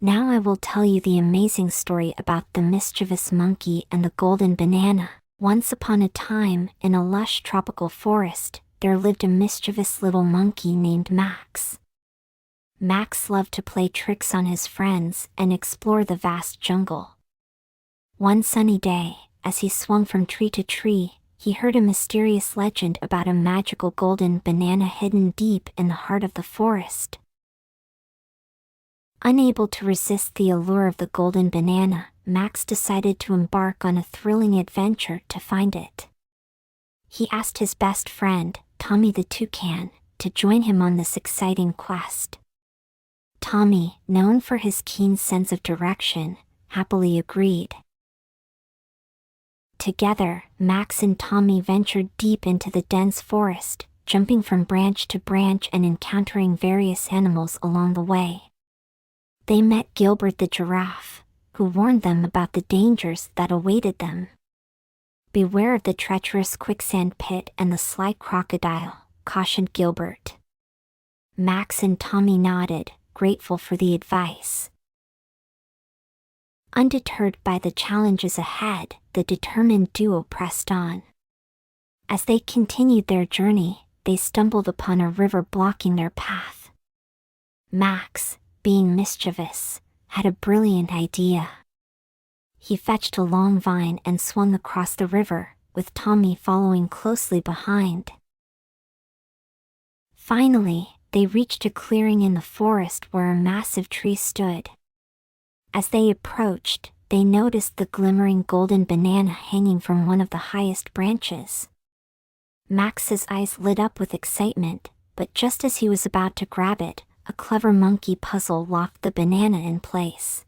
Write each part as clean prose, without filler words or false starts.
Now I will tell you the amazing story about the mischievous monkey and the golden banana. Once upon a time, in a lush tropical forest, there lived a mischievous little monkey named Max. Max loved to play tricks on his friends and explore the vast jungle. One sunny day, as he swung from tree to tree, he heard a mysterious legend about a magical golden banana hidden deep in the heart of the forest. Unable to resist the allure of the golden banana, Max decided to embark on a thrilling adventure to find it. He asked his best friend, Tommy the toucan, to join him on this exciting quest. Tommy, known for his keen sense of direction, happily agreed. Together, Max and Tommy ventured deep into the dense forest, jumping from branch to branch and encountering various animals along the way. They met Gilbert the giraffe, who warned them about the dangers that awaited them. "Beware of the treacherous quicksand pit and the sly crocodile," cautioned Gilbert. Max and Tommy nodded, grateful for the advice. Undeterred by the challenges ahead, the determined duo pressed on. As they continued their journey, they stumbled upon a river blocking their path. Max, being mischievous, had a brilliant idea. He fetched a long vine and swung across the river, with Tommy following closely behind. Finally, they reached a clearing in the forest where a massive tree stood. As they approached, they noticed the glimmering golden banana hanging from one of the highest branches. Max's eyes lit up with excitement, but just as he was about to grab it, a clever monkey puzzle locked the banana in place.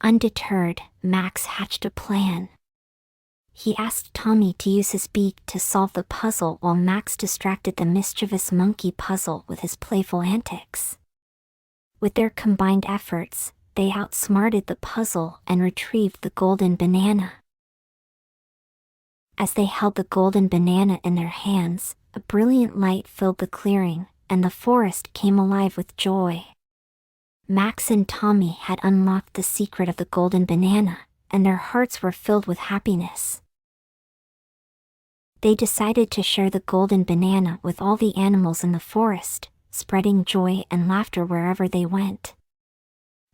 Undeterred, Max hatched a plan. He asked Tommy to use his beak to solve the puzzle while Max distracted the mischievous monkey puzzle with his playful antics. With their combined efforts, they outsmarted the puzzle and retrieved the golden banana. As they held the golden banana in their hands, a brilliant light filled the clearing, and the forest came alive with joy. Max and Tommy had unlocked the secret of the golden banana, and their hearts were filled with happiness. They decided to share the golden banana with all the animals in the forest, spreading joy and laughter wherever they went.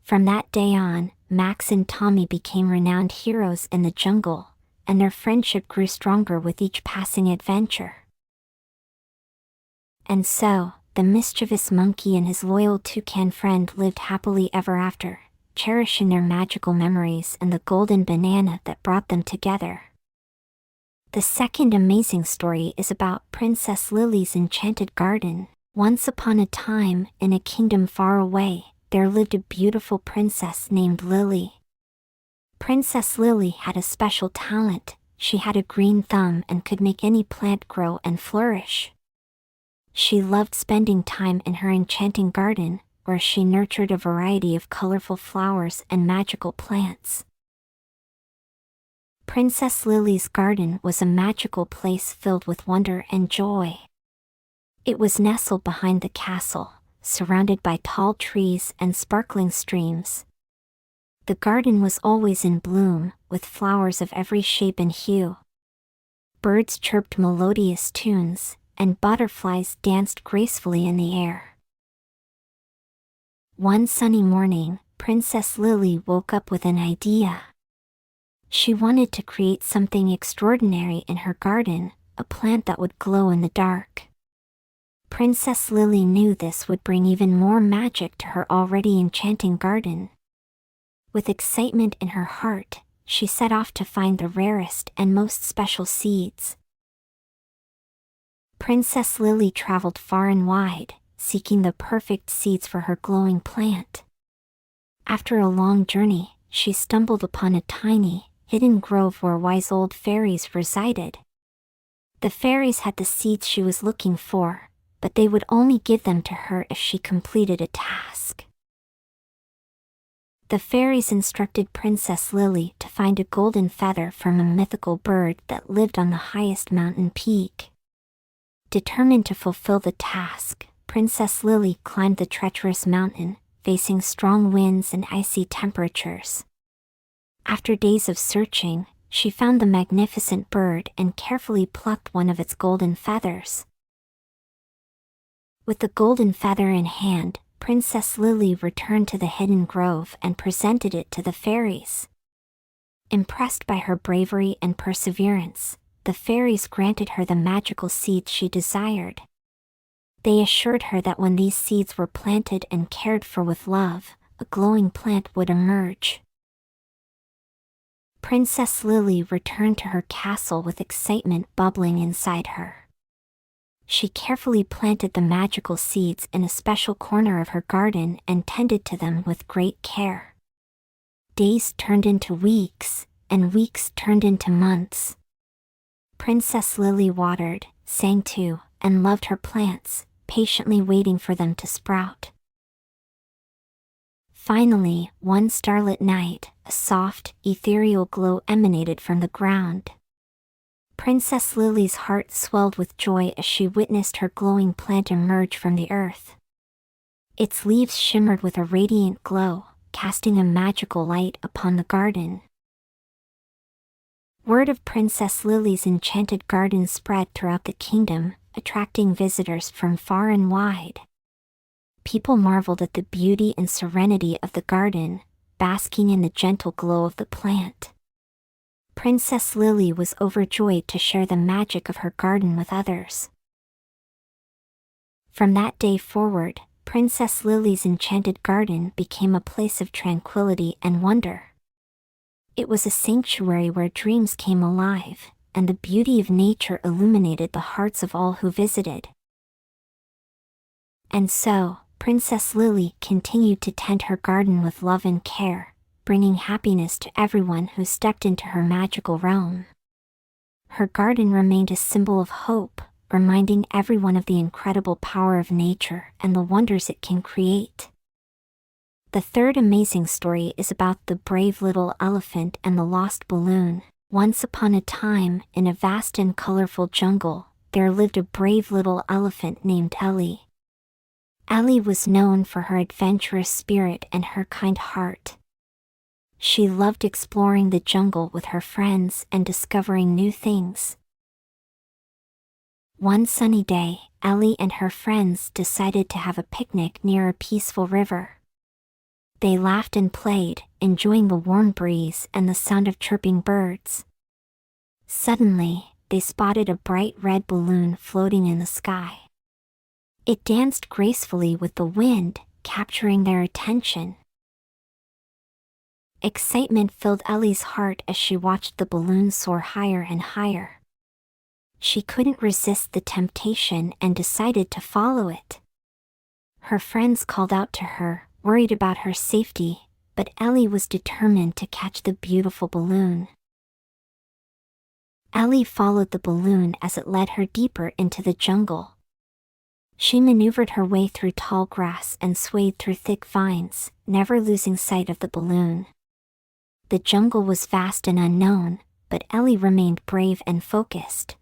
From that day on, Max and Tommy became renowned heroes in the jungle, and their friendship grew stronger with each passing adventure. And so, the mischievous monkey and his loyal toucan friend lived happily ever after, cherishing their magical memories and the golden banana that brought them together. The second amazing story is about Princess Lily's enchanted garden. Once upon a time, in a kingdom far away, there lived a beautiful princess named Lily. Princess Lily had a special talent. She had a green thumb and could make any plant grow and flourish. She loved spending time in her enchanting garden, where she nurtured a variety of colorful flowers and magical plants. Princess Lily's garden was a magical place filled with wonder and joy. It was nestled behind the castle, surrounded by tall trees and sparkling streams. The garden was always in bloom, with flowers of every shape and hue. Birds chirped melodious tunes, and butterflies danced gracefully in the air. One sunny morning, Princess Lily woke up with an idea. She wanted to create something extraordinary in her garden, a plant that would glow in the dark. Princess Lily knew this would bring even more magic to her already enchanting garden. With excitement in her heart, she set off to find the rarest and most special seeds. Princess Lily traveled far and wide, seeking the perfect seeds for her glowing plant. After a long journey, she stumbled upon a tiny, hidden grove where wise old fairies resided. The fairies had the seeds she was looking for, but they would only give them to her if she completed a task. The fairies instructed Princess Lily to find a golden feather from a mythical bird that lived on the highest mountain peak. Determined to fulfill the task, Princess Lily climbed the treacherous mountain, facing strong winds and icy temperatures. After days of searching, she found the magnificent bird and carefully plucked one of its golden feathers. With the golden feather in hand, Princess Lily returned to the hidden grove and presented it to the fairies. Impressed by her bravery and perseverance, the fairies granted her the magical seeds she desired. They assured her that when these seeds were planted and cared for with love, a glowing plant would emerge. Princess Lily returned to her castle with excitement bubbling inside her. She carefully planted the magical seeds in a special corner of her garden and tended to them with great care. Days turned into weeks, and weeks turned into months. Princess Lily watered, sang to, and loved her plants, patiently waiting for them to sprout. Finally, one starlit night, a soft, ethereal glow emanated from the ground. Princess Lily's heart swelled with joy as she witnessed her glowing plant emerge from the earth. Its leaves shimmered with a radiant glow, casting a magical light upon the garden. Word of Princess Lily's enchanted garden spread throughout the kingdom, attracting visitors from far and wide. People marveled at the beauty and serenity of the garden, basking in the gentle glow of the plant. Princess Lily was overjoyed to share the magic of her garden with others. From that day forward, Princess Lily's enchanted garden became a place of tranquility and wonder. It was a sanctuary where dreams came alive, and the beauty of nature illuminated the hearts of all who visited. And so, Princess Lily continued to tend her garden with love and care, bringing happiness to everyone who stepped into her magical realm. Her garden remained a symbol of hope, reminding everyone of the incredible power of nature and the wonders it can create. The third amazing story is about the brave little elephant and the lost balloon. Once upon a time, in a vast and colorful jungle, there lived a brave little elephant named Ellie. Ellie was known for her adventurous spirit and her kind heart. She loved exploring the jungle with her friends and discovering new things. One sunny day, Ellie and her friends decided to have a picnic near a peaceful river. They laughed and played, enjoying the warm breeze and the sound of chirping birds. Suddenly, they spotted a bright red balloon floating in the sky. It danced gracefully with the wind, capturing their attention. Excitement filled Ellie's heart as she watched the balloon soar higher and higher. She couldn't resist the temptation and decided to follow it. Her friends called out to her, worried about her safety, but Ellie was determined to catch the beautiful balloon. Ellie followed the balloon as it led her deeper into the jungle. She maneuvered her way through tall grass and swayed through thick vines, never losing sight of the balloon. The jungle was vast and unknown, but Ellie remained brave and focused.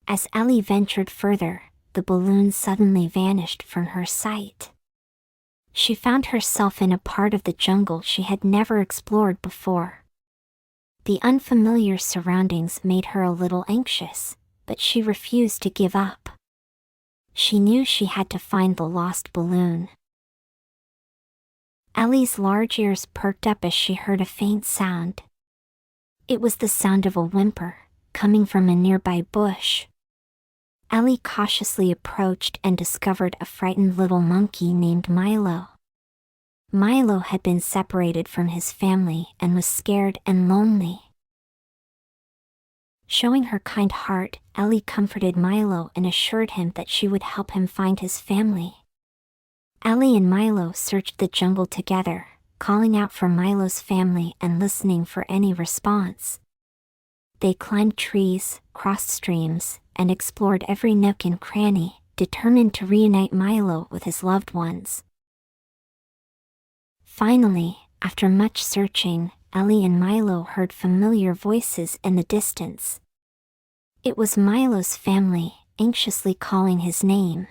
As Ellie ventured further, the balloon suddenly vanished from her sight. She found herself in a part of the jungle she had never explored before. The unfamiliar surroundings made her a little anxious, but she refused to give up. She knew she had to find the lost balloon. Ellie's large ears perked up as she heard a faint sound. It was the sound of a whimper, coming from a nearby bush. Ellie cautiously approached and discovered a frightened little monkey named Milo. Milo had been separated from his family and was scared and lonely. Showing her kind heart, Ellie comforted Milo and assured him that she would help him find his family. Ellie and Milo searched the jungle together, calling out for Milo's family and listening for any response. They climbed trees, crossed streams, and explored every nook and cranny, determined to reunite Milo with his loved ones. Finally, after much searching, Ellie and Milo heard familiar voices in the distance. It was Milo's family, anxiously calling his name.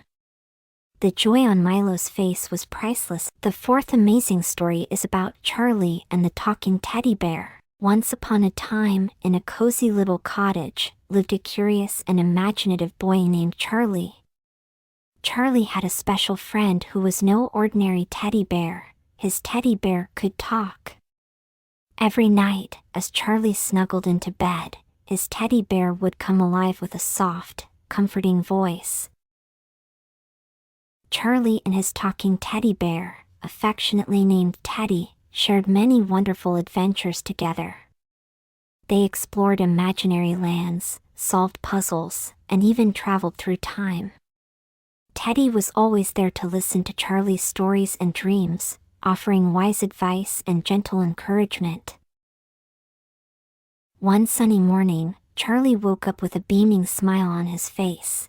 The joy on Milo's face was priceless. The fourth amazing story is about Charlie and the talking teddy bear. Once upon a time, in a cozy little cottage, lived a curious and imaginative boy named Charlie. Charlie had a special friend who was no ordinary teddy bear. His teddy bear could talk. Every night, as Charlie snuggled into bed, his teddy bear would come alive with a soft, comforting voice. Charlie and his talking teddy bear, affectionately named Teddy, shared many wonderful adventures together. They explored imaginary lands, solved puzzles, and even traveled through time. Teddy was always there to listen to Charlie's stories and dreams, offering wise advice and gentle encouragement. One sunny morning, Charlie woke up with a beaming smile on his face.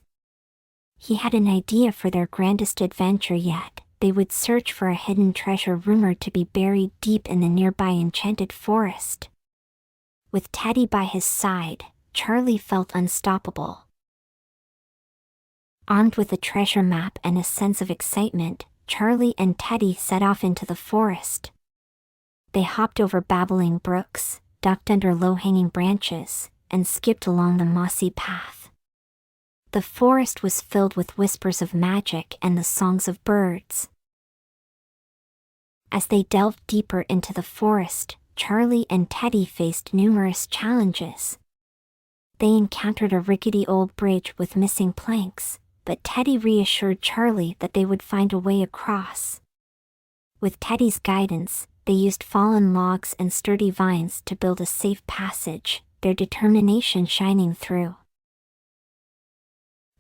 He had an idea for their grandest adventure yet. They would search for a hidden treasure rumored to be buried deep in the nearby Enchanted forest. With Teddy by his side, Charlie felt unstoppable. Armed with a treasure map and a sense of excitement, Charlie and Teddy set off into the forest. They hopped over babbling brooks, ducked under low-hanging branches, and skipped along the mossy path. The forest was filled with whispers of magic and the songs of birds. As they delved deeper into the forest, Charlie and Teddy faced numerous challenges. They encountered a rickety old bridge with missing planks, but Teddy reassured Charlie that they would find a way across. With Teddy's guidance, they used fallen logs and sturdy vines to build a safe passage, their determination shining through.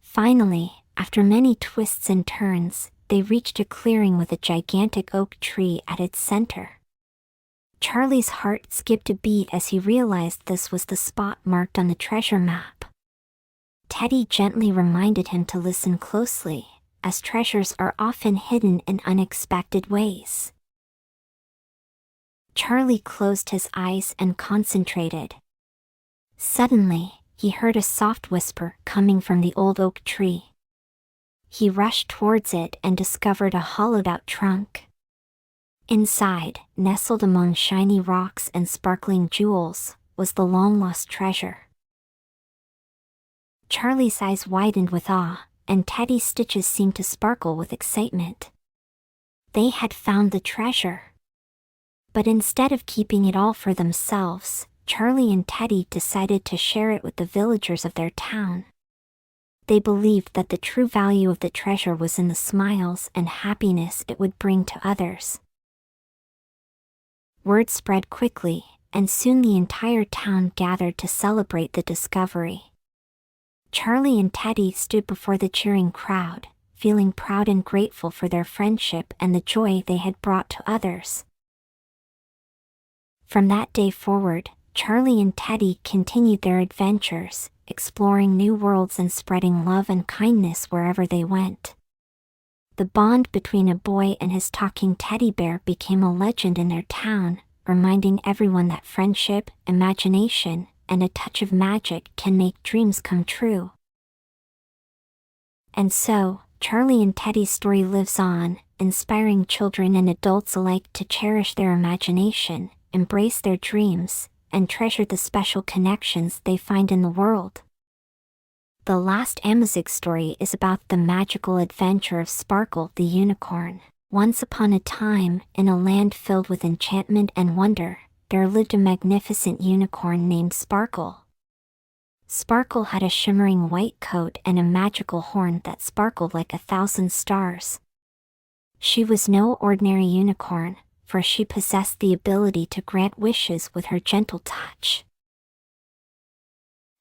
Finally, after many twists and turns, they reached a clearing with a gigantic oak tree at its center. Charlie's heart skipped a beat as he realized this was the spot marked on the treasure map. Teddy gently reminded him to listen closely, as treasures are often hidden in unexpected ways. Charlie closed his eyes and concentrated. Suddenly, he heard a soft whisper coming from the old oak tree. He rushed towards it and discovered a hollowed-out trunk. Inside, nestled among shiny rocks and sparkling jewels, was the long-lost treasure. Charlie's eyes widened with awe, and Teddy's stitches seemed to sparkle with excitement. They had found the treasure. But instead of keeping it all for themselves, Charlie and Teddy decided to share it with the villagers of their town. They believed that the true value of the treasure was in the smiles and happiness it would bring to others. Word spread quickly, and soon the entire town gathered to celebrate the discovery. Charlie and Teddy stood before the cheering crowd, feeling proud and grateful for their friendship and the joy they had brought to others. From that day forward, Charlie and Teddy continued their adventures, exploring new worlds and spreading love and kindness wherever they went. The bond between a boy and his talking teddy bear became a legend in their town, reminding everyone that friendship, imagination, and a touch of magic can make dreams come true. And so, Charlie and Teddy's story lives on, inspiring children and adults alike to cherish their imagination, embrace their dreams, and treasure the special connections they find in the world. The last Amazigh story is about the magical adventure of Sparkle the unicorn. Once upon a time, in a land filled with enchantment and wonder, there lived a magnificent unicorn named Sparkle. Sparkle had a shimmering white coat and a magical horn that sparkled like 1,000 stars. She was no ordinary unicorn, for she possessed the ability to grant wishes with her gentle touch.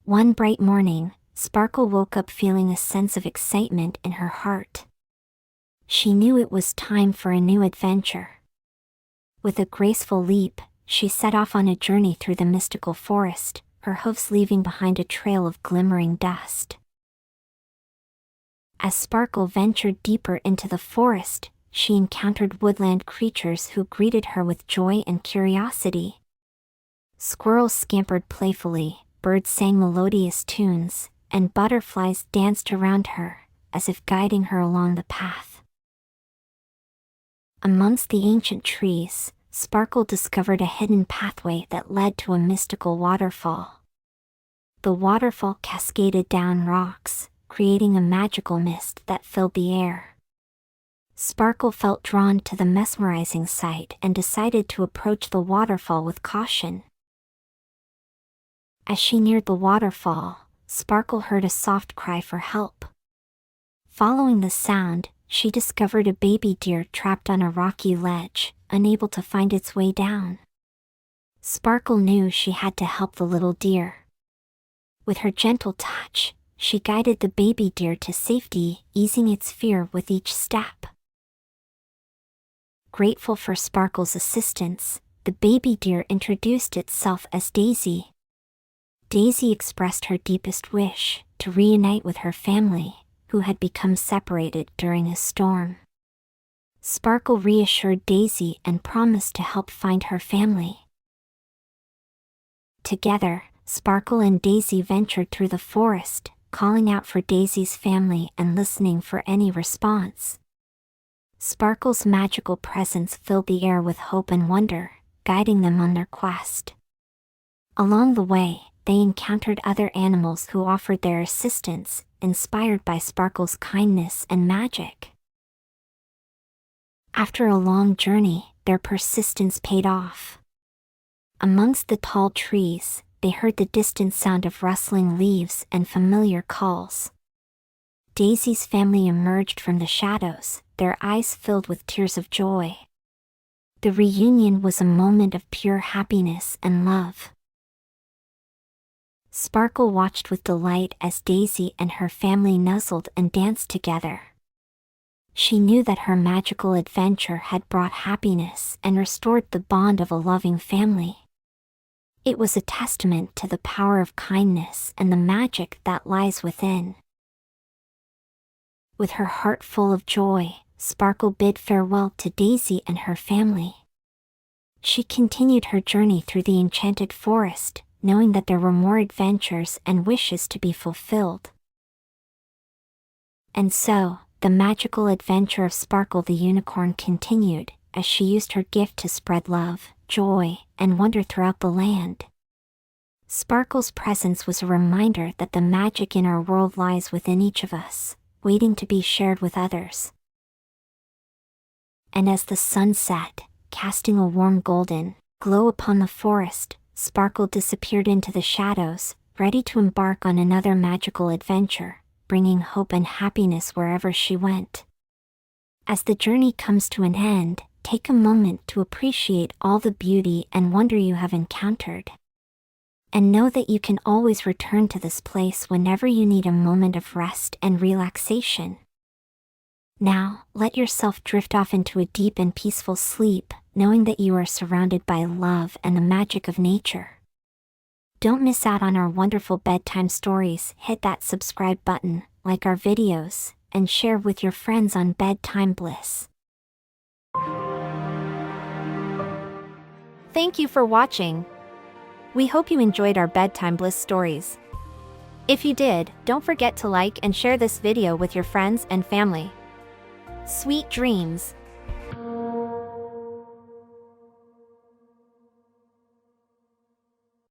One bright morning, Sparkle woke up feeling a sense of excitement in her heart. She knew it was time for a new adventure. With a graceful leap, she set off on a journey through the mystical forest, her hoofs leaving behind a trail of glimmering dust. As Sparkle ventured deeper into the forest, she encountered woodland creatures who greeted her with joy and curiosity. Squirrels scampered playfully, birds sang melodious tunes, and butterflies danced around her, as if guiding her along the path. Amongst the ancient trees, Sparkle discovered a hidden pathway that led to a mystical waterfall. The waterfall cascaded down rocks, creating a magical mist that filled the air. Sparkle felt drawn to the mesmerizing sight and decided to approach the waterfall with caution. As she neared the waterfall, Sparkle heard a soft cry for help. Following the sound, she discovered a baby deer trapped on a rocky ledge, unable to find its way down. Sparkle knew she had to help the little deer. With her gentle touch, she guided the baby deer to safety, easing its fear with each step. Grateful for Sparkle's assistance, the baby deer introduced itself as Daisy. Daisy expressed her deepest wish to reunite with her family, who had become separated during a storm. Sparkle reassured Daisy and promised to help find her family. Together, Sparkle and Daisy ventured through the forest, calling out for Daisy's family and listening for any response. Sparkle's magical presence filled the air with hope and wonder, guiding them on their quest. Along the way, they encountered other animals who offered their assistance, inspired by Sparkle's kindness and magic. After a long journey, their persistence paid off. Amongst the tall trees, they heard the distant sound of rustling leaves and familiar calls. Daisy's family emerged from the shadows, their eyes filled with tears of joy. The reunion was a moment of pure happiness and love. Sparkle watched with delight as Daisy and her family nuzzled and danced together. She knew that her magical adventure had brought happiness and restored the bond of a loving family. It was a testament to the power of kindness and the magic that lies within. With her heart full of joy, Sparkle bid farewell to Daisy and her family. She continued her journey through the enchanted forest, knowing that there were more adventures and wishes to be fulfilled. And so, the magical adventure of Sparkle the unicorn continued, as she used her gift to spread love, joy, and wonder throughout the land. Sparkle's presence was a reminder that the magic in our world lies within each of us, waiting to be shared with others. And as the sun set, casting a warm golden glow upon the forest, Sparkle disappeared into the shadows, ready to embark on another magical adventure, bringing hope and happiness wherever she went. As the journey comes to an end, take a moment to appreciate all the beauty and wonder you have encountered. And know that you can always return to this place whenever you need a moment of rest and relaxation. Now, let yourself drift off into a deep and peaceful sleep, knowing that you are surrounded by love and the magic of nature. Don't miss out on our wonderful bedtime stories. Hit that subscribe button, like our videos, and share with your friends on Bedtime Bliss. Thank you for watching. We hope you enjoyed our Bedtime Bliss stories. If you did, don't forget to like and share this video with your friends and family. Sweet dreams.